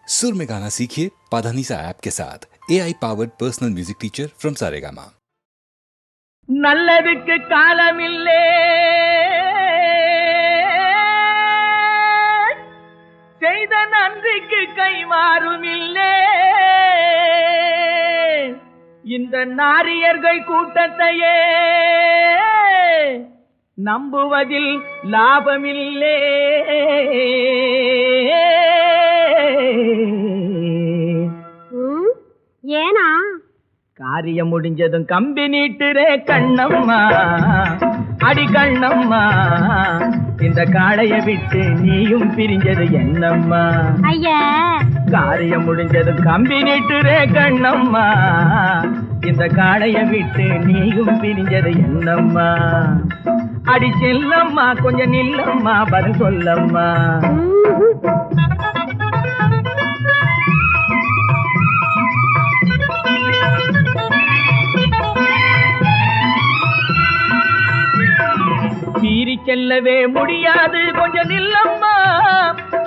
सुर में गाना सीखिए पाधानीसा ऐप के साथ AI powered personal music teacher from Saregama. நல்லதுக்கு காலமில்லே, செய்த நன்றிக்கு கைமாறுமில்லே. இந்த நாரியர்கள் கூட்டத்தையே நம்புவதில் லாபமில்லே. ஏனா காரியம் முடிஞ்சதும் கம்பி நீட்டுரே கண்ணம்மா, அடி கண்ணம்மா, இந்த காளைய விட்டு நீயும் பிரிஞ்சது என்னம்மா. ஐயா, காரியம் முடிஞ்சதும் கம்பி நீட்டுரே கண்ணம்மா, இந்த காளைய விட்டு நீயும் பிரிஞ்சது என்னம்மா. அடி செல்லம்மா, கொஞ்சம் நில்லம்மா, பதில் சொல்லம்மா. மீறி செல்லவே முடியாது, கொஞ்சம் நில்லம்மா.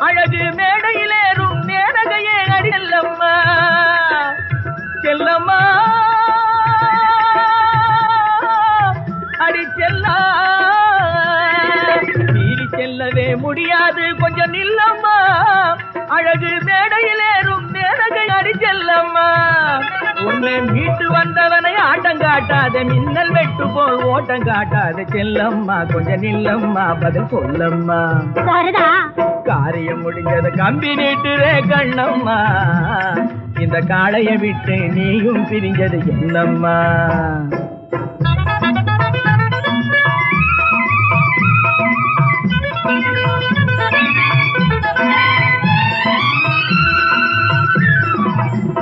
அழகு மேடையிலேறும் மேனகையே அடி செல்லம்மா. செல்லம்மா, அடி செல்லா. மீறி செல்லவே முடியாது, கொஞ்சம் நில்லம்மா. அழகு மேடையிலேறும் மேனகை அடி செல்லம்மா. உன்னை மீட்டு வந்தவனை ஆட்டம் காட்டாத, மின்னல் வெட்டு போல் ஓட்டம் காட்டாத. செல்லம்மா, கொஞ்சம் நில்லம்மா, பதில் சொல்லம்மா. காரியம் முடிஞ்சது கம்பி நீட்டுரே கண்ணம்மா, இந்த காளைய விட்டு நீயும் பிரிஞ்சது என்னம்மா.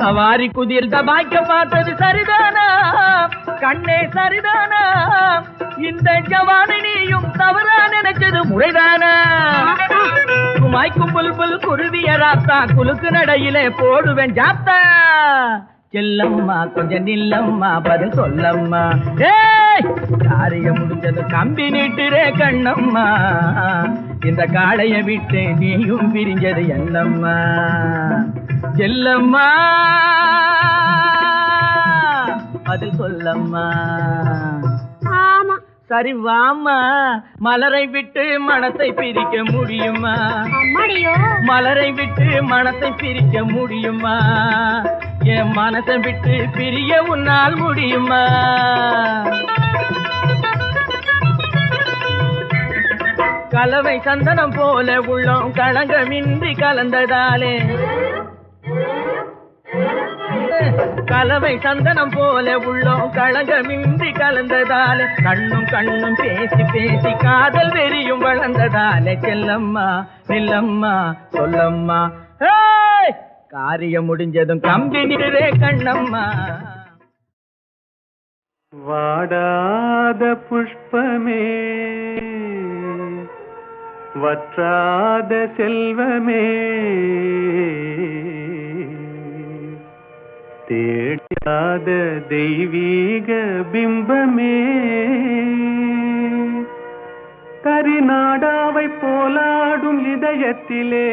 சவாரி குதிர் தபாய்க்க பார்த்தது சரிதானா கண்ணே, சரிதானா? இந்த ஜவானை நீயும் தவறா நினைச்சது முறைதானா? குமாய்க்கும் புல்புல் குருவிய ராத்தா, குலுக்கு நடையிலே போடுவேன் ஜாத்தா. செல்லம்மா, கொஞ்சம் நில்லம்மா, பதில் சொல்லம்மா. காரியம் முடிஞ்சது கம்பி நீட்டுரே கண்ணம்மா, இந்த காளைய விட்டு நீயும் பிரிஞ்சது என்னம்மா. செல்லம்மா, பதில் சொல்லம்மா. சரி வாமா, மலரை விட்டு மனத்தை பிரிக்க முடியுமா? மலரை விட்டு மனத்தை பிரிக்க முடியுமா? என் மனசை விட்டு பிரிய உன்னால் முடியுமா? கலவை சந்தனம் போல உள்ளம் களங்கமின்றி கலந்ததாலே, கலவை சந்தனம் போல உள்ளோம் களங்கமின்றி கலந்ததாலே, கண்ணும் கண்ணும் பேசி பேசி காதல் வெறியும் வளர்ந்ததாலே. செல்லம்மா, நில்லம்மா, சொல்லம்மா. காரியம் முடிஞ்சதும் கம்பி நிறே கண்ணம்மா. வாடாத புஷ்பமே, வற்றாத செல்வமே, தேடாத தெய்வீக பிம்பமே, கரிநாடாவை போலாடும் இதயத்திலே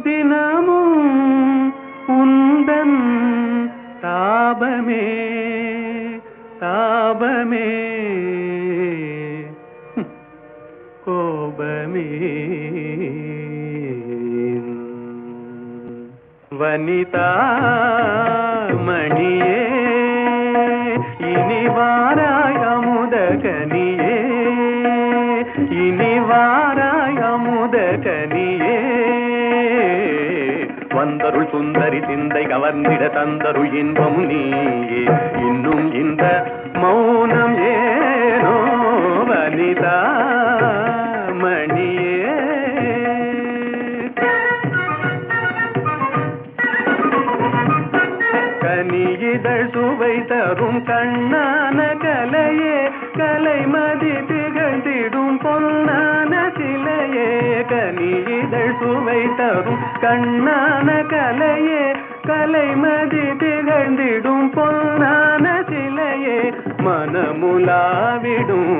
தினமும் உந்தன் தாபமே, தாபமே, கோபமே. வனிதா மணியே, இனி வாராய் அமுத கனியே, இனி வாராய் அமுத கனியே. வந்தருள் சுந்தரி சிந்தை கவர்ந்திட தந்தருள் இன்பம் நீயே, இன்னும் இந்த மௌனம் ஏனோ வனிதா மணியே. கனியிதழ் சுவை தரும் கண்ணான கலையே, கலைமதி திகழ்ந்திடும் பொன்னான சிலையே. கனியிதழ் சுவை தரும் கண்ணான கலையே, கலைமதி திகழ்ந்திடும் பொன்னான சிலையே. மனமுலாவிடும்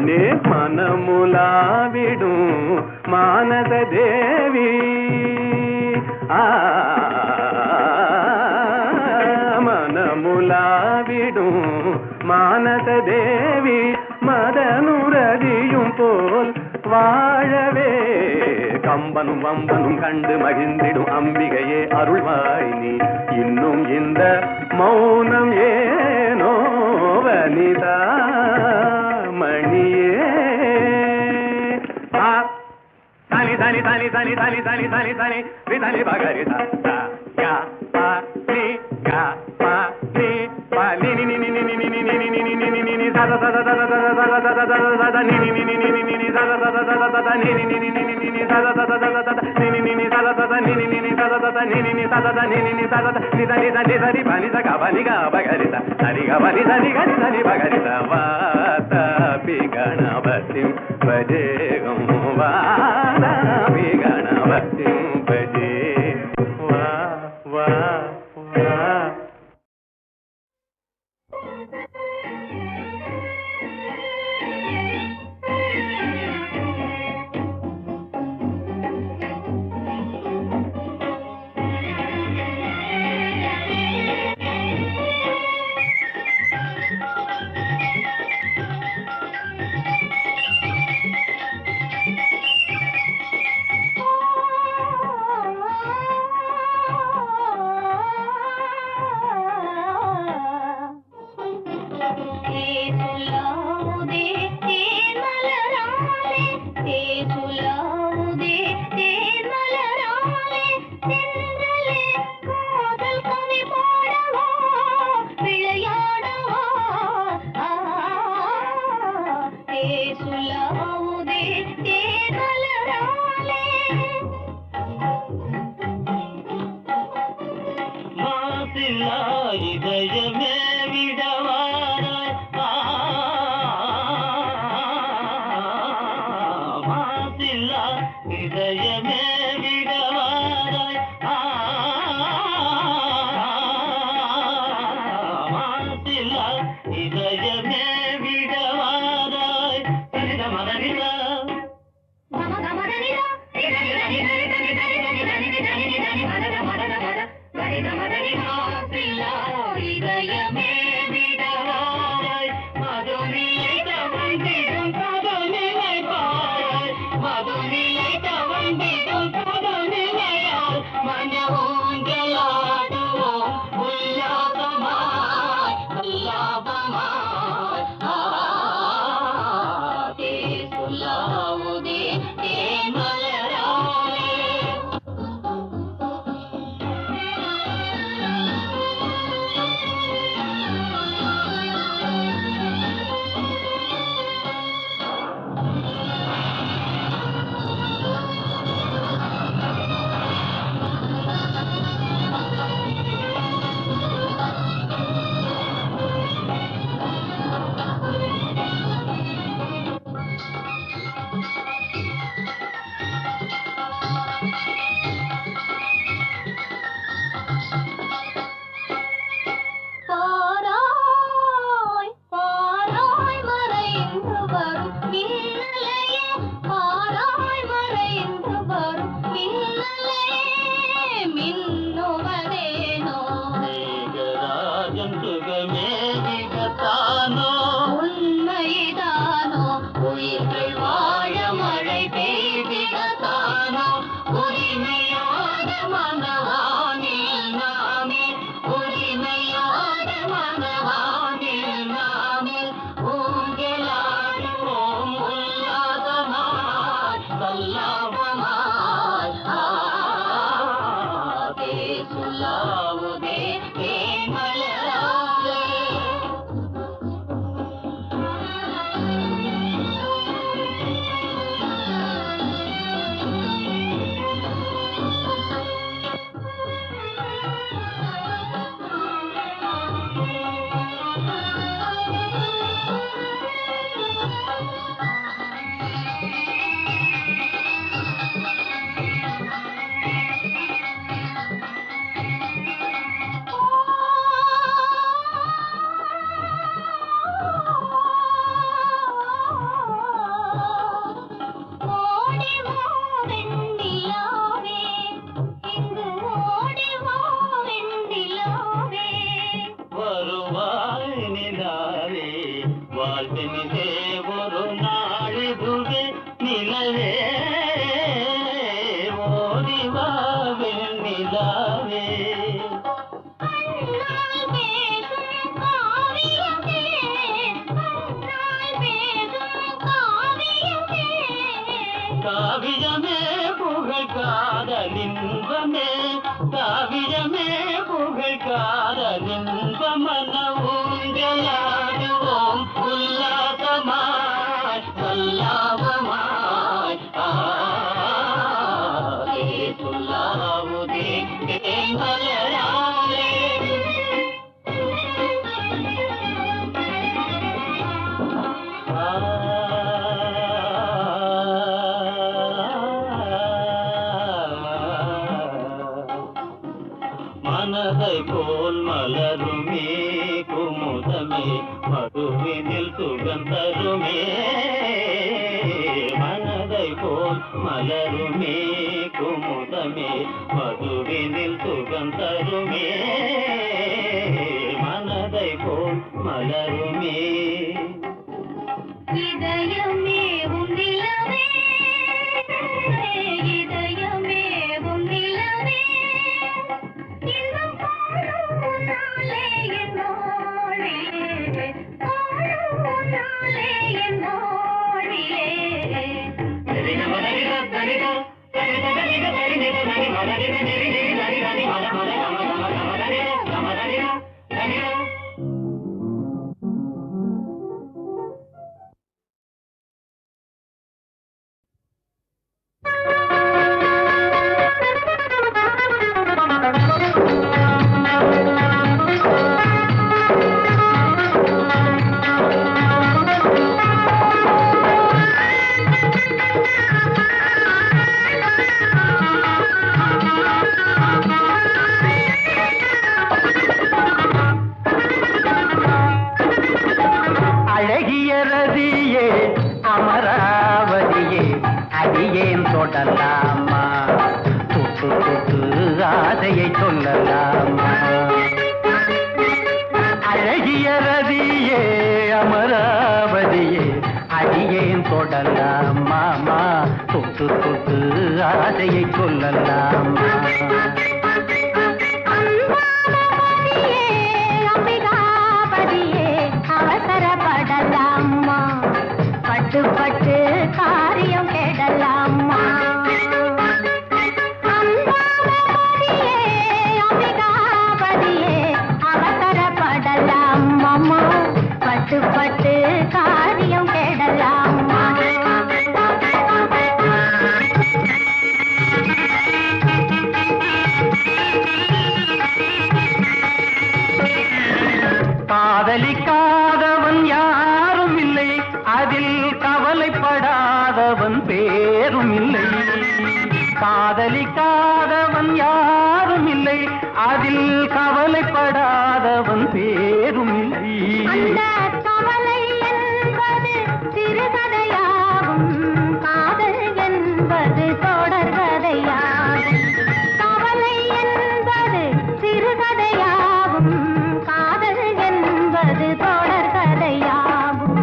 கண்ணே மனமுலாவிடும் மானத தேவி மனமுலாவிடும் மானத தேவி மதனுரதியும் போல் வாழவே கம்பனும் வம்பனும் கண்டு மகிழ்ந்திடும் அம்பிகையே அருள்வாய் நீ இன்னும் இந்த மௌனம் ஏனோ வனிதா மணியே தனி தனி தனி தனி தனி தனி தனி தனி விதனி பகரி யா பா நீ யா பா நீ பா நீ நீ நீ நீ நீ நீ நீ நீ நீ நீ நீ நீ நீ சத சத சத சத சத சத சத சத நீ நீ நீ நீ நீ நீ நீ சத சத சத சத நீ நீ நீ நீ நீ நீ நீ சத சத சத சத நீ நீ நீ நீ சத சத நீ நீ நீ நீ சத சத நீ நீ நீ சத நீ நீ நீ சத நீ த நீ த நீ சரி பனி ச க பனி க பகரி த சரி க பனி சரி க நீ சரி பகரி த வாத பி கணபதி பஜேகம் வாத பி கணபதி பஜே வா வா வா மனோ காவியமே புகழ் காதலின்பமே காவியமே புகழ் காதலின்பமன ஊஞ்சலாடுவோம் உல்லாசமாய் சல்லாபமாய் துல்லாவுதே மலராலே மனதை போல் மலருமே குமுதமே மதுவினில் சுகந்தருமே மனதை போல் மலருமே குமுதமே மதுவினில் சுகந்தருமே மனதை போல் மலருமே இதயமே உன்னிலவே இதயமே உன்னிலவே இன்னும் பாடும் நாளே என்னோடிலே பாடும் நாளே என்னோடிலே அழகிய ரதியே அமராவதியே அடியேன் தொடலாமா தொட்டு தொட்டு ஆசையை சொல்லலாமா அழகிய ரதியே அமராவதியே அடியேன் தொடலாமா தொட்டு தொட்டு ஆசையை சொல்லலாமா அவசரப்படலாமா பட்டு பட்டு காரியம் கெடலாமா அம்பாவதியே அம்பிகாபதியே அவசரப்படலாமா பட்டு பட்டு காரியம் கெடலாமா காதலிக்காதவன் யாரும் இல்லை அதில் கவலைப்படாதவன் பேரும் இல்லை காதலிக்காதவன் யாரும் இல்லை அதில் கவலைப்படாதவன் பேரும் இல்லை அந்த கவலை என்பது சிறுகதையாகும் காதல் என்பது தொடர்கதையாகும் கவலை என்பது சிறுகதையாகும் காதல் என்பது தொடர்கதையாகும்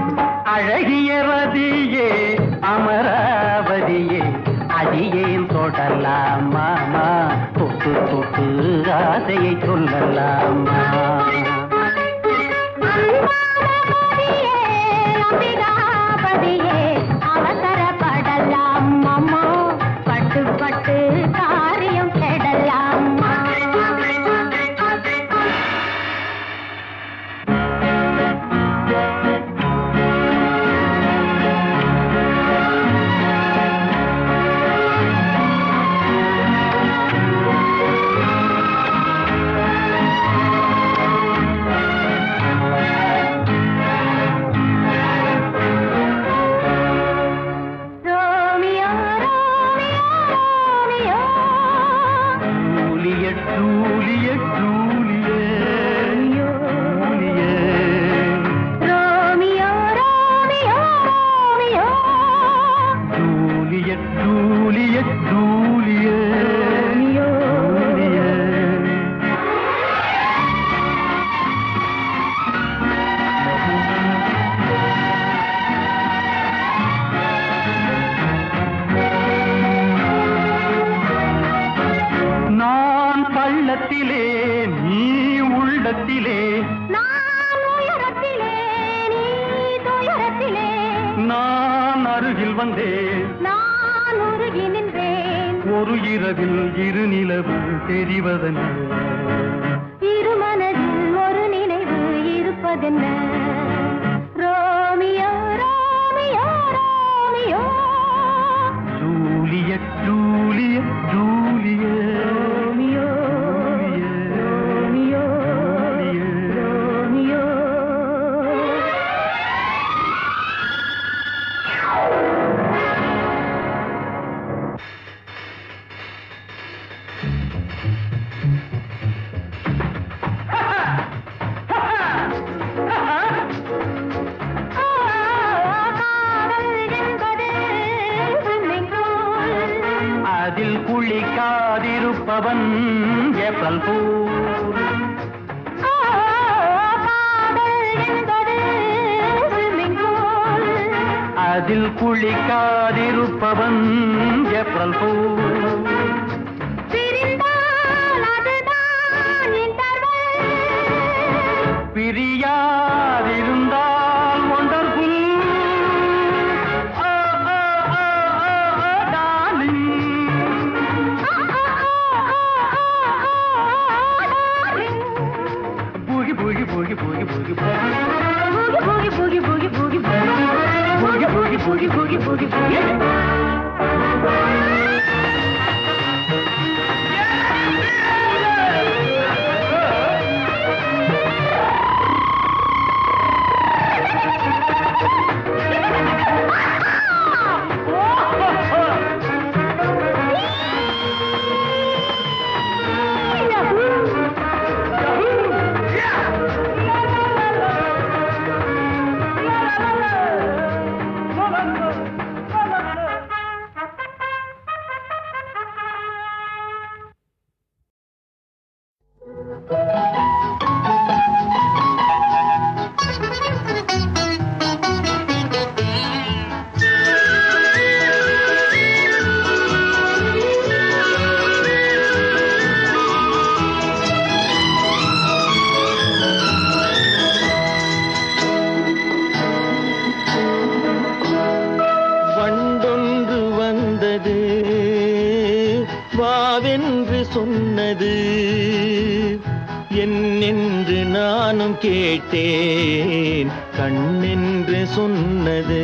அழகிய ரதியே அமராவதியே அடியேன் தொடலாமா தொட்டு தொட்டு ஆசையை சொல்லலாமா அம்பாவதியே அம்பிகாபதியே அவசரப்படலாமா பட்டு பட்டு காரியம் கெடலாமா Romeo Romeo Romeo Juliet Juliet Juliet Romeo Romeo Romeo Juliet Juliet Juliet Juliet நான் பள்ளத்திலே நீ உள்ளத்திலே நான் உயரத்திலே நீ துயரத்திலே நான் அருகில் வந்தேன் நான் ஒரு இரவில் இரு நிலவு தெரிவதென்ன இரு மனதில் ஒரு நினைவு இருப்பதென்ன Romeo Romeo Romeo Juliet Juliet Juliet Romeo Romeo Romeo காதல் என்பது swimming pool. அதில் குளிக்காதிருப்பவன் ஏப்ரல் பூல் காதல் என்பது swimming pool. அதில் குளிக்காதிருப்பவன் ஏப்ரல் பூல் பிரிந்தால் அதுதான் interval. பிரியாதிருந்தால் wonderful darling boogie boogie boogie boogie boogie Boogie, boogie, boogie, boogie, boogie, boogie, boogie, boogie, boogie, boogie, boogie. வண்டொன்று வந்தது வாவென்று சொன்னது என்னென்று நானும் கேட்டேன் கண்ணென்று சொன்னது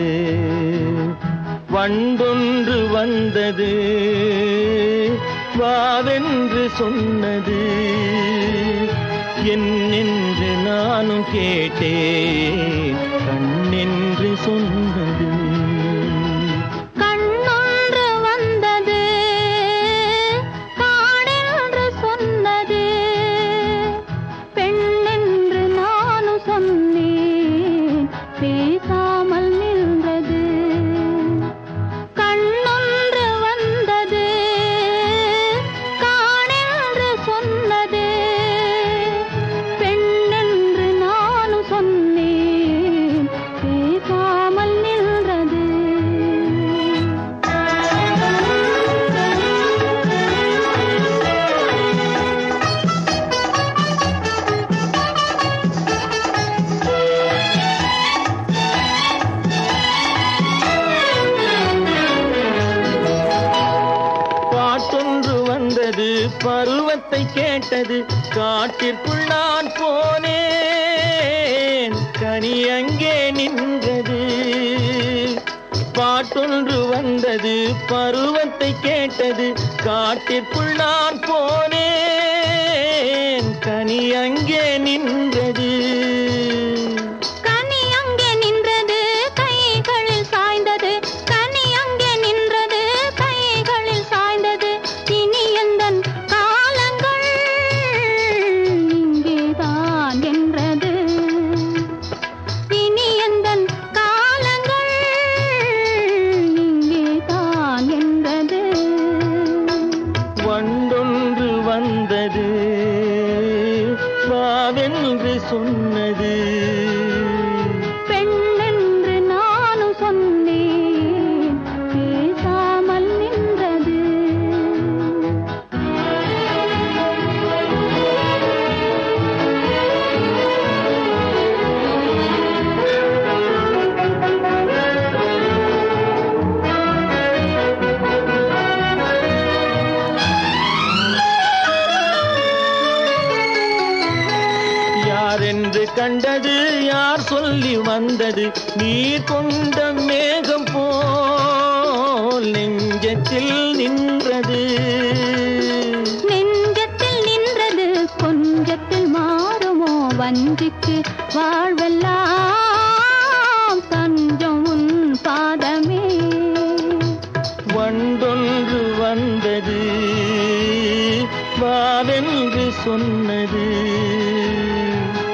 வண்டொன்று வந்தது வாவென்று சொன்னது என்னென்று நானும் கேட்டேன் கண்ணென்று சொன்னது கண்ணொன்று வந்தது காடென்று சொன்னது பெண்ணென்று நானும் சொன்னேன் பேசாமல் நின்றது கண்ணொன்று வந்தது காடென்று சொன்னது பெண்ணென்று நானும் சொன்னேன் பேசாமல் நின்றது பாட்டொன்று வந்தது பருவத்தை கேட்டது காட்டிற்குள் நான் போனேன் கனி அங்கே நின்றது பாட்டொன்று வந்தது பருவத்தை கேட்டது காட்டிற்குள் நான் போனேன் கனி அங்கே நின்றது கனி அங்கே நின்றது கைகளில் சாய்ந்தது கனி அங்கே நின்றது கைகளில் சாய்ந்தது இனி எந்தன் காலங்கள் இங்கேதான் என்றது இனி எந்தன் காலங்கள் இங்கேதான் என்றது வண்டொன்று வந்தது வாவென்று சொன்னது பெண்ணென்று நானும் சொன்னேன் பேசாமல் நின்றது கண்டது யார் சொல்லி வந்தது நீர் கொண்ட மேகம் போல் நெஞ்சத்தில் நின்றது நெஞ்சத்தில் நின்றது கொஞ்சத்தில் மாறுமோ வஞ்சிக்கு வாழ்வெல்லாம் தஞ்சம் உன் பாதமே வண்டொன்று வந்தது வாவென்று சொன்னது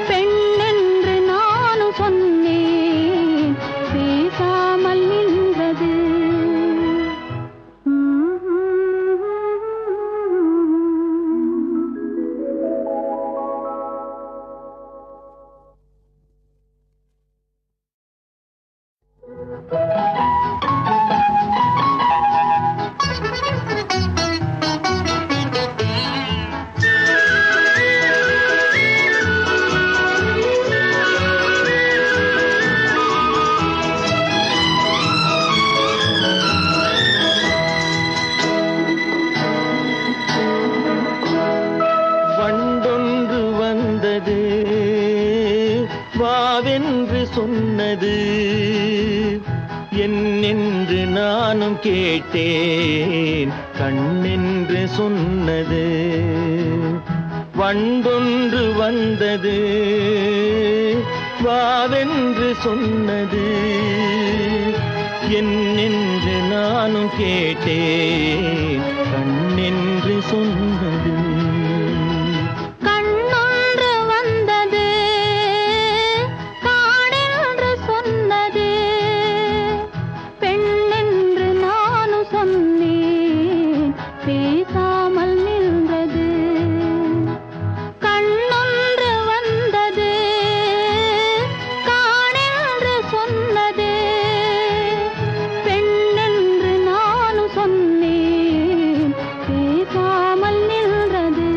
பெண்ணென்று நானும் சொன்னேன் பேசாமல் நின்றது வண்டொன்று வந்தது வாவென்று சொன்னது என்னென்று நானும் கேட்டேன் கண்ணென்று சொன்னது வண்டொன்று வந்தது வாவென்று சொன்னது என்னென்று நானும் கேட்டேன் கண்ணென்று சொன்னது கண்ணொன்று வந்தது காடென்று சொன்னது பெண்ணென்று நானும் சொன்னேன் பேசாமல் நின்றது கண்ணொன்று வந்தது காடென்று சொன்னது பெண்ணென்று நானும் சொன்னேன் பேசாமல் நின்றது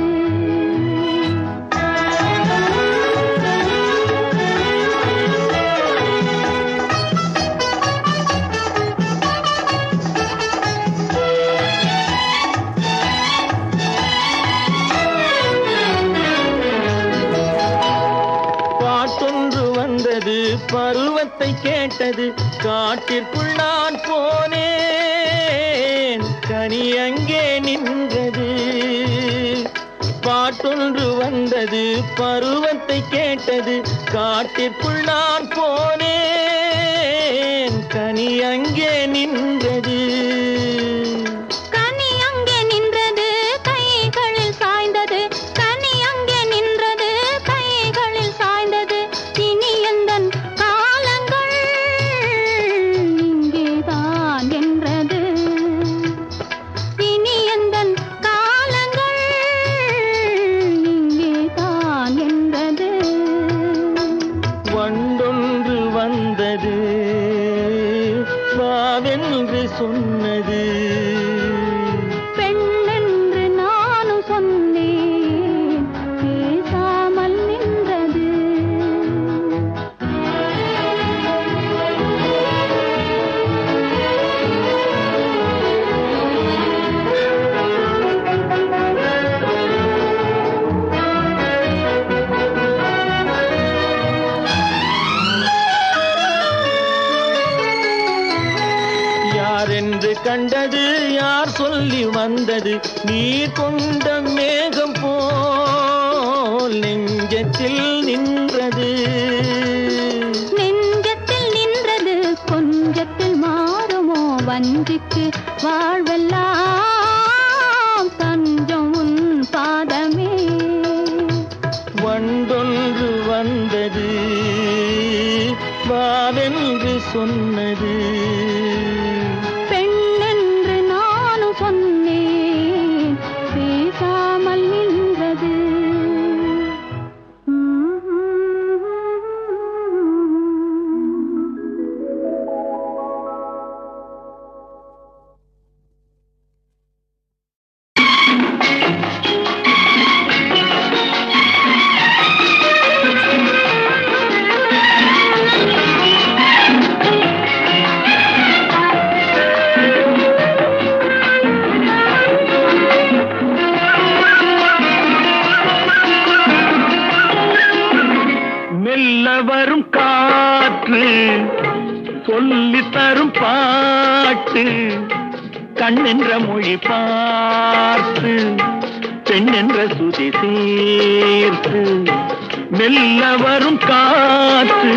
பாட்டொன்று வந்தது பருவத்தை கேட்டது காட்டிற்குள் நான் போனேன் கனி அங்கே நின்றது பாட்டொன்று வந்தது பருவத்தை கேட்டது காட்டிற்குள் நான் போனேன் கனி அங்கே நின்றது கனி அங்கே நின்றது கைகளில் சாய்ந்தது கனி அங்கே நின்றது கைகளில் சாய்ந்தது இனி எந்தன் காலங்கள் இங்கேதான் என்றது இனி எந்தன் காலங்கள் இங்கேதான் என்றது வண்டொன்று வந்தது வாவென்று சொன்னது பெண்ணென்று நானும் சொன்னேன் பேசாமல் நின்றது யாரென்று கண்டது யார் சொல்லி வந்தது நீர் கொண்ட மேகம் போல் நெஞ்சத்தில் நின்றது நெஞ்சத்தில் நின்றது கொஞ்சத்தில் மாறுமோ வஞ்சிக்கு வாழ்வெல்லாம் தஞ்சம் உன் பாதமே வண்டொன்று வந்தது வாவென்று சொன்னது பெண்ணென்று நானும் சொன்னேன் பேசாமல் நின்றது வரும் காற்று சொல்லி தரும் பாட்டு கண்ணென்ற மொழி பார்த்து பெண்ணென்ற சுதி சேர்த்து மெல்ல வரும் காற்று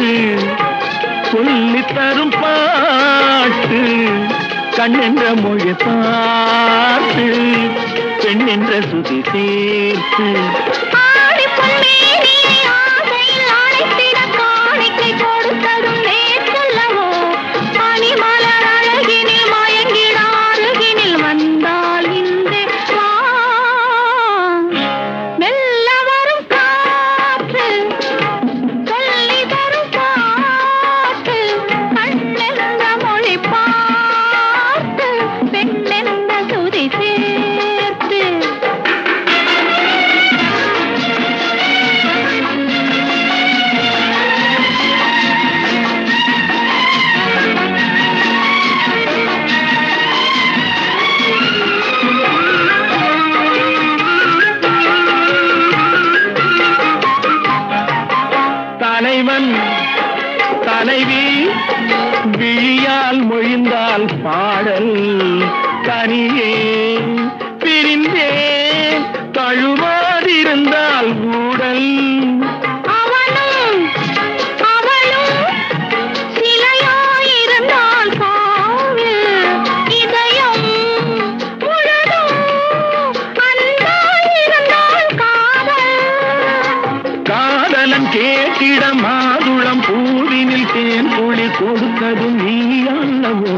சொல்லி தரும் பாட்டு கண்ணென்ற மொழி பார்த்து பெண்ணென்ற சுதி சேர்த்து தலைவன் தலைவி விழியால் மொழிந்தால் பாடல் கனியே பிரிந்தே தழுவாதிருந்தால் ஊடல் கேட்டிட மாதுளம் பூவினில் தேன் குழி கொடுத்ததும் நீ அல்லவோ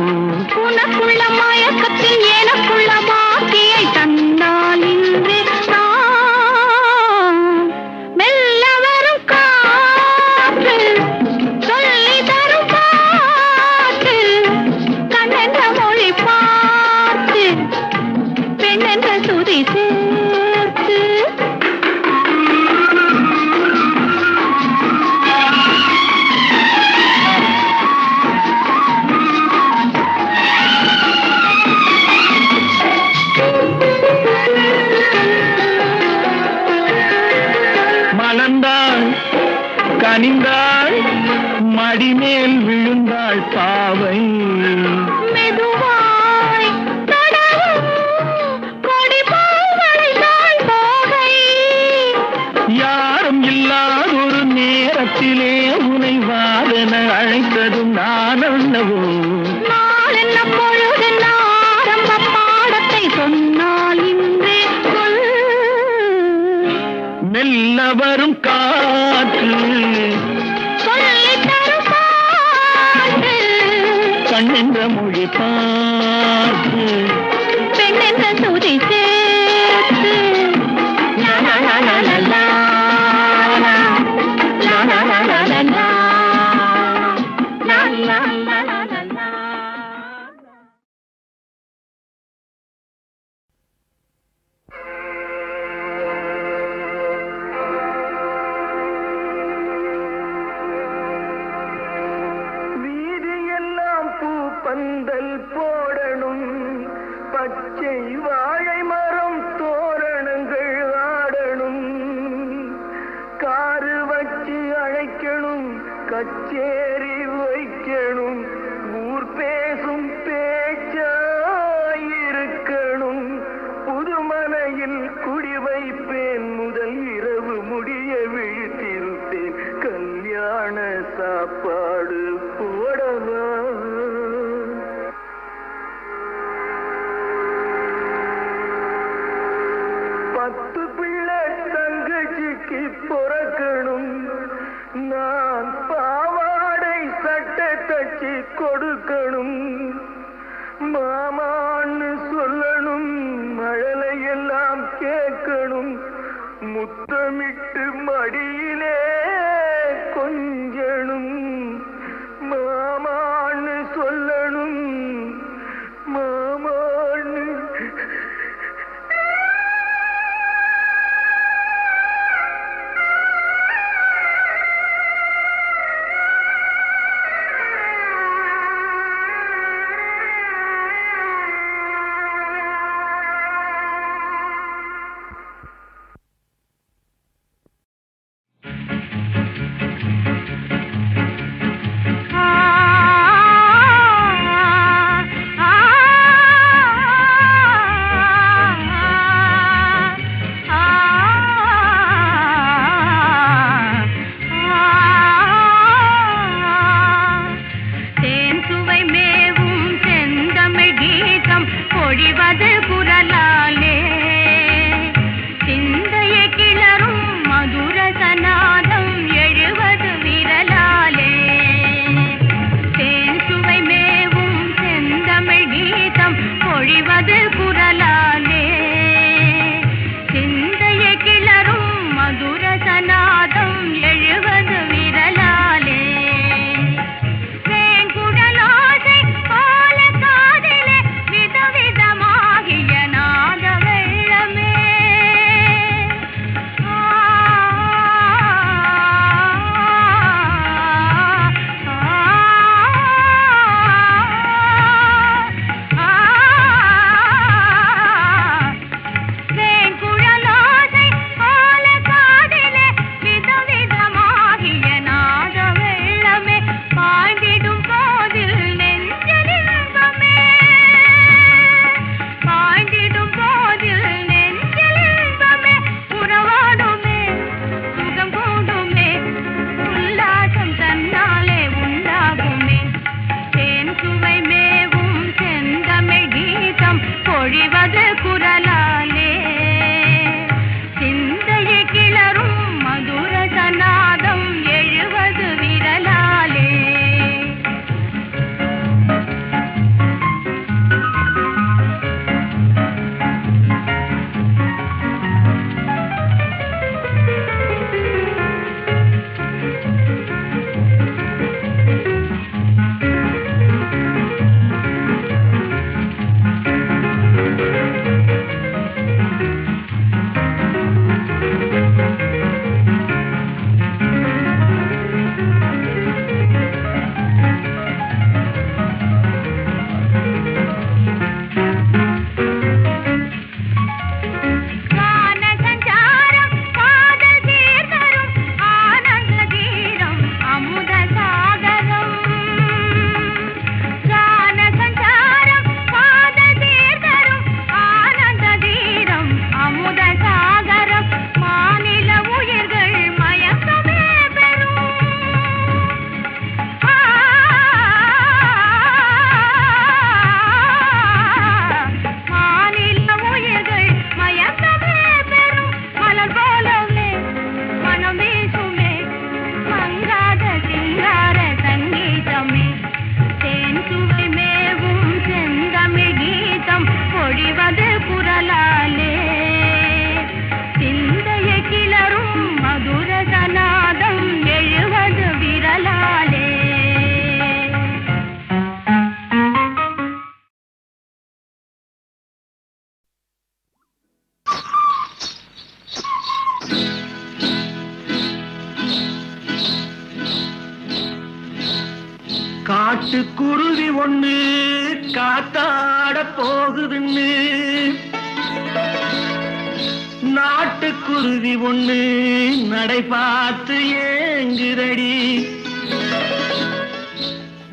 உனக்குள்ள மயக்கத்தில் எனக்குள்ள பாக்கியை தந்தால் இன்று மெல்ல வரும் காற்று சொல்லி தரும் பாட்டு கண்ணென்ற மொழி பார்த்து பெண்ணென்ற சுதி சேர்த்து மலர்ந்தாள் கனிந்தாள் மடிமேல் விழுந்தாள் பாவை மெதுவாய் கொடி போவளைந்தாள் போகை யாரும் இல்லாதொரு நேரத்திலே உனை வாரென அழைத்ததும் நான் அல்லவோ நாள் என்ன பொழுது ஆரம்ப பாடத்தை சொன்னால் இன்றே சொல் மெல்ல வரும் காற்று சொல்லி தரும் பாட்டு கண்ணென்ற மொழி பார்த்து பெண்ணென்ற சுதி சேர்த்து லா லா லா லா லா லா லா லா லா லா லா லா லா லா லா லா லா. வீதியெல்லாம் பூப்பந்தல் போடணும் பச்சை வாழை மரம் தோரணங்கள் ஆடணும் காரு வச்சு அழைக்கணும் கச்சேரி வைக்கணும் ஊர் பேசும் பேச்சாயிருக்கணும் புதுமனையில் குடி வைப்பேன் முதல் இரவு முடிய விழித்திருப்பேன் கல்யாண சாப்பாடு போடவா பத்து பிள்ளை தங்கச்சிக்கு பிறக்கணும் நான் பாவாடை சட்டை தச்சு கொடுக்கணும் மாமான்னு சொல்லணும் மழலையெல்லாம் கேட்கணும் முத்தமிட்டு மடியிலே கொஞ்சணும் மாமான்னு சொல்லணும் மாமான்னு பொழிவது குரலாலே சிந்தையை கிளறும் மதுர சநாதம் எழுவது விரலாலே பொழிவது குரலாலே சிந்தையை கிளறும் மதுர சநாதம் எழுவது விரலாலே காட்டுக்குருவி ஒண்ணு காத்தாட போகுதுன்னு நாட்டுக்குருவி ஒண்ணு நடை பார்த்து ஏங்குதடி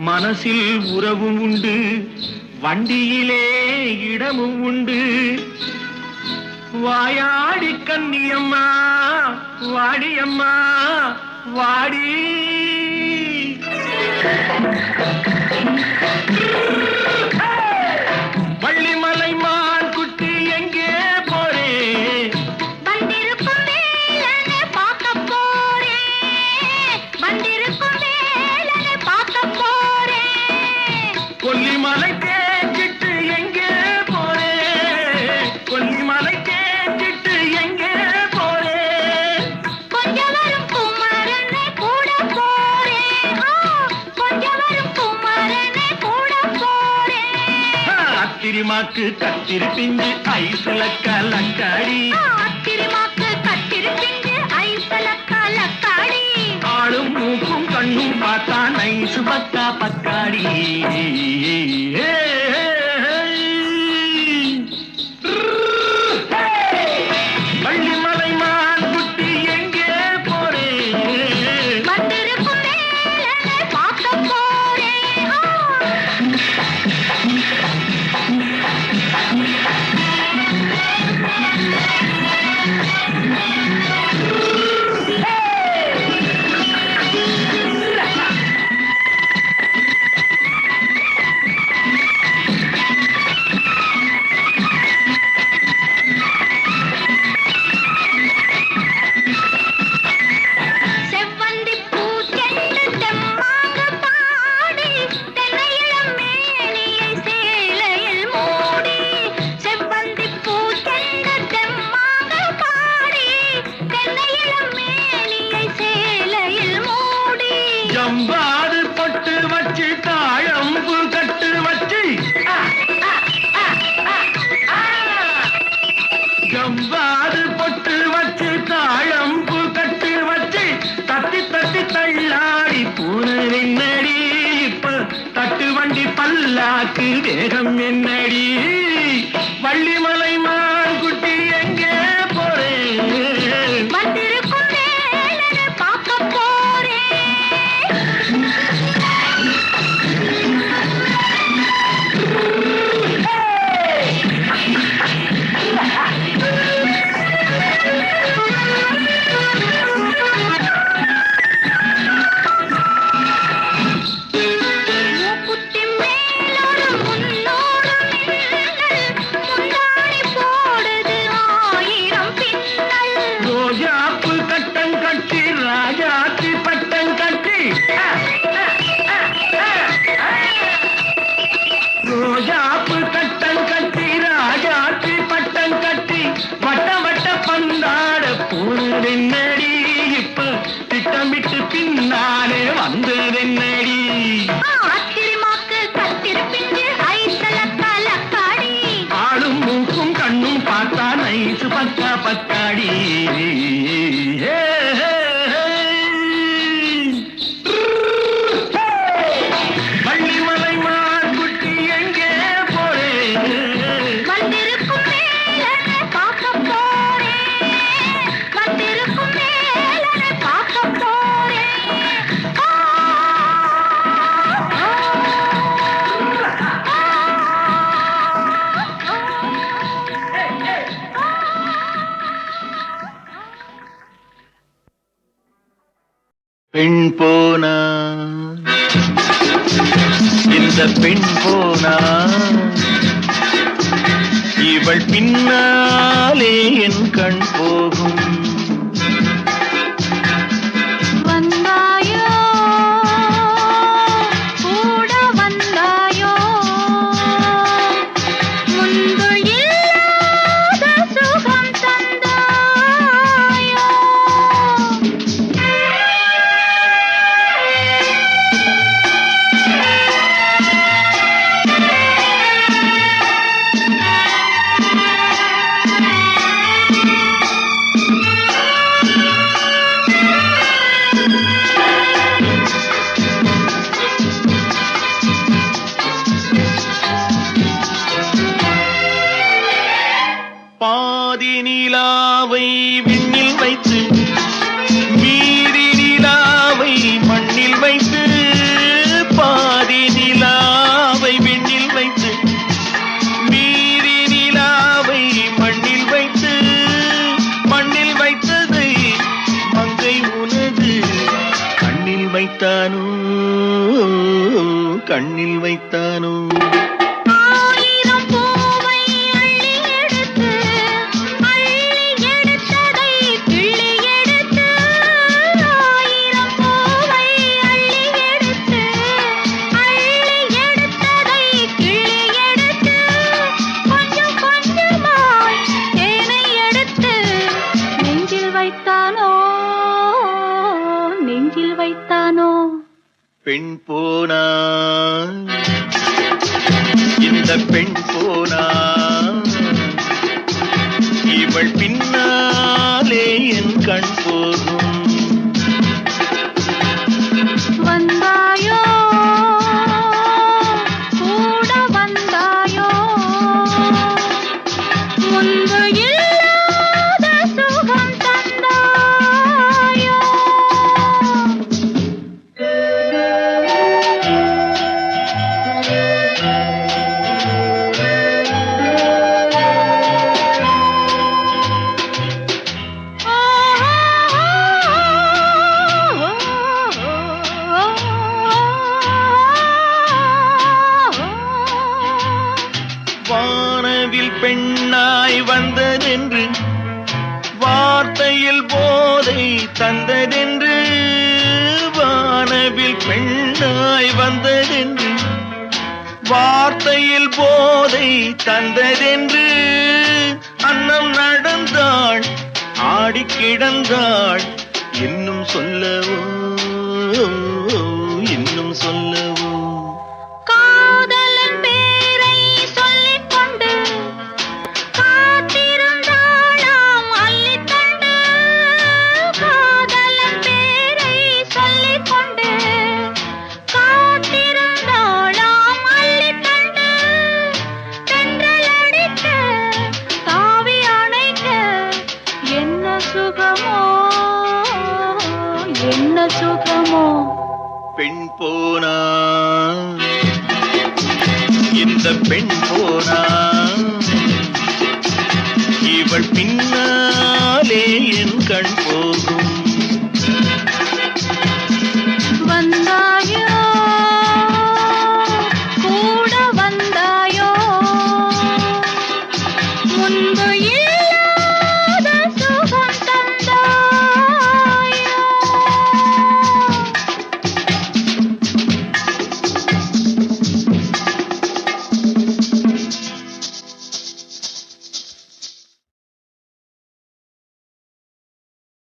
மனசில் உறவும் உண்டு வண்டியிலே இடமும் உண்டு வாயாடி கன்னியம்மா வாடியம்மா வாடி வள்ளிமலை மான் குட்டி எங்கே போறே வந்திருக்கும் வேலனை பார்க்க போறேன் வந்திருக்கும் வேலனை பார்க்க போறேன் கொல்லிமலை தேஞ்சிட்டு எங்கே போறே கொல்லிமலை தேஞ்சிட்டு எங்கே போறே கொஞ்சம் வரும் குமரனை கூட போறேன் கொஞ்சம் வரும் குமரனை கூட போறேன் அத்திரிமாக்கு கத்திரி பிஞ்சு ஐசுல கலக்காடி அத்திரிமாக்கு கத்திரி பிஞ்சு ஐசல கலக்காடி ஆளும் மூக்கும் கண்ணும் பார்த்தா நைசு பக்கா பக்காடி வள்ளிமலை மான் குட்டி எங்கே போறே வந்திருக்கும் வேலனை பார்க்க போறேன் செவ்வந்தி பூச்செண்டு தெம்மாக பாடி தென்னையிளம் மேனியை சேலையில் மூடி செவ்வந்தி பூச்செண்டு தெம்மாக பாடி தென்னையிளம் மேனியை சேலையில் மூடி ஜம்பாது பொட்டு வச்சு தாழம்பு கட்டு வச்சு ஜம்பாது பொட்டு வச்சு தாழம்பு கட்டு வச்சு தட்டி தட்டி தள்ளாடி பூனடி இப்ப தட்டு வண்டி பல்லாக்கு வேகம் என்னடி வள்ளிமலை மான் குட்டி எங்கே போறேன் வந்திருக்கும் வேலனை பார்க்க போறேன் மூக்கும் கண்ணும் பார்த்தா நைசு பக்கா பக்காடி வள்ளிமலை மான்குட்டி எங்கே போறேன் வந்திருக்கும் மேலனை பார்க்க போறேன் வந்திருக்கும் மேலனை பார்க்க போறேன் பெண் போனா இந்த பெண் போனா இவள் பின்னாலே என் கண் போகும் வந்தாயோ கூட வந்தாயோ முன்பு இல்லாத சுகம் தந்தாயோ பாதி நிலாவை விண்ணில் வைத்து மீதி நிலாவை மண்ணில் வைத்து பாதி நிலாவை விண்ணில் வைத்து மீதி நிலாவை மண்ணில் வைத்து மண்ணில் வைத்ததை மங்கை உனது கண்ணில் வைத்தானோ கண்ணில் வைத்தானோ ஆயிரம் பூவை அள்ளி எடுத்து எடுத்ததை கிள்ளி எடுத்து ஆயிரம் பூவை அள்ளி எடுத்து எடுத்ததை கிள்ளி எடுத்து கொஞ்சம் கொஞ்சமாய் தேனை எடுத்து நெஞ்சில் வைத்தானோ நெஞ்சில் வைத்தானோ பெண் போனா இந்த பெண் போனா இவள் பின்னாலே என் கண் போகும் வந்தாயோ கூட வந்தாயோ முன்பு இல்லாத சுகம் தந்தாயோ வானவில் பெண்ணாய் வந்ததென்று வார்த்தையில் போதை தந்ததென்று வானவில் பெண்ணாய் வந்ததென்று வார்த்தையில் போதை தந்ததென்று அன்னம் நடந்தாள் ஆடி கிடந்தாள் இன்னும் சொல்லவோ இன்னும் சொல்லவோ காதலன் பேரை சொல்லிக் கொண்டு காத்திருந்தாளாம் அள்ளித்தண்டு காதலன் பேரை சொல்லிக் கொண்டு காத்திருந்தாளாம் அள்ளித்தண்டு தென்றல் அடிக்க தாவி அணைக்க என்ன சுகமோ என்ன சுகமோ பெண் போனா இந்த பெண் போனா இவள் பின்னாலே என் கண் போகும்